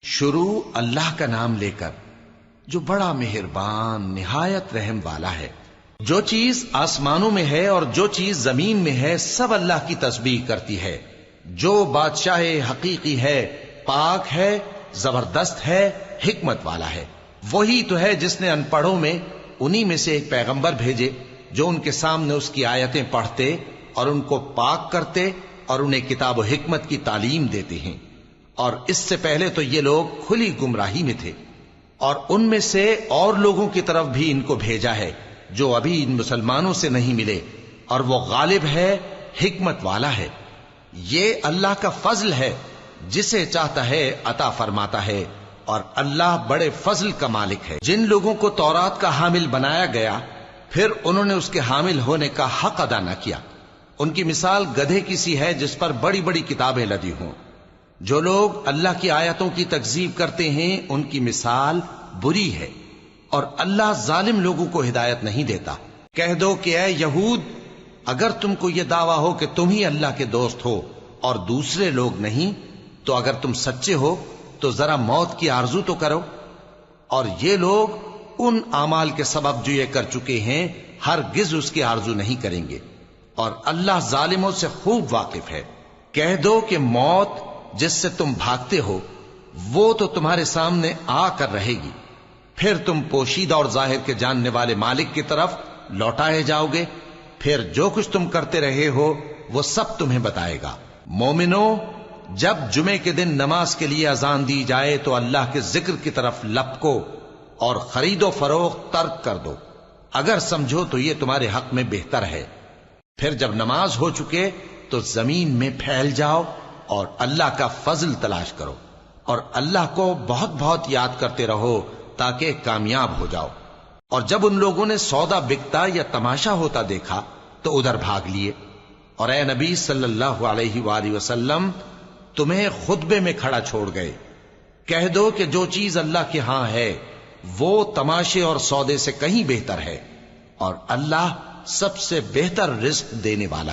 شروع اللہ کا نام لے کر جو بڑا مہربان نہایت رحم والا ہے۔ جو چیز آسمانوں میں ہے اور جو چیز زمین میں ہے سب اللہ کی تسبیح کرتی ہے۔ جو بادشاہ حقیقی ہے، پاک ہے، زبردست ہے، حکمت والا ہے۔ وہی تو ہے جس نے ان پڑھوں میں انہی میں سے ایک پیغمبر بھیجے جو ان کے سامنے اس کی آیتیں پڑھتے اور ان کو پاک کرتے اور انہیں کتاب و حکمت کی تعلیم دیتے ہیں۔ اور اس سے پہلے تو یہ لوگ کھلی گمراہی میں تھے، اور ان میں سے اور لوگوں کی طرف بھی ان کو بھیجا ہے جو ابھی ان مسلمانوں سے نہیں ملے، اور وہ غالب ہے، حکمت والا ہے۔ یہ اللہ کا فضل ہے، جسے چاہتا ہے عطا فرماتا ہے، اور اللہ بڑے فضل کا مالک ہے۔ جن لوگوں کو تورات کا حامل بنایا گیا پھر انہوں نے اس کے حامل ہونے کا حق ادا نہ کیا، ان کی مثال گدھے کی سی ہے جس پر بڑی بڑی کتابیں لدی ہوں۔ جو لوگ اللہ کی آیتوں کی تکذیب کرتے ہیں ان کی مثال بری ہے، اور اللہ ظالم لوگوں کو ہدایت نہیں دیتا۔ کہہ دو کہ اے یہود، اگر تم کو یہ دعویٰ ہو کہ تم ہی اللہ کے دوست ہو اور دوسرے لوگ نہیں، تو اگر تم سچے ہو تو ذرا موت کی آرزو تو کرو۔ اور یہ لوگ ان اعمال کے سبب جو یہ کر چکے ہیں ہرگز اس کی آرزو نہیں کریں گے، اور اللہ ظالموں سے خوب واقف ہے۔ کہہ دو کہ موت جس سے تم بھاگتے ہو وہ تو تمہارے سامنے آ کر رہے گی، پھر تم پوشیدہ اور ظاہر کے جاننے والے مالک کی طرف لوٹائے جاؤ گے، پھر جو کچھ تم کرتے رہے ہو وہ سب تمہیں بتائے گا۔ مومنو، جب جمعے کے دن نماز کے لیے اذان دی جائے تو اللہ کے ذکر کی طرف لپکو اور خرید و فروخت ترک کر دو، اگر سمجھو تو یہ تمہارے حق میں بہتر ہے۔ پھر جب نماز ہو چکے تو زمین میں پھیل جاؤ اور اللہ کا فضل تلاش کرو، اور اللہ کو بہت بہت یاد کرتے رہو تاکہ کامیاب ہو جاؤ۔ اور جب ان لوگوں نے سودا بکتا یا تماشا ہوتا دیکھا تو ادھر بھاگ لیے، اور اے نبی صلی اللہ علیہ وآلہ وسلم تمہیں خطبے میں کھڑا چھوڑ گئے۔ کہہ دو کہ جو چیز اللہ کے ہاں ہے وہ تماشے اور سودے سے کہیں بہتر ہے، اور اللہ سب سے بہتر رزق دینے والا ہے۔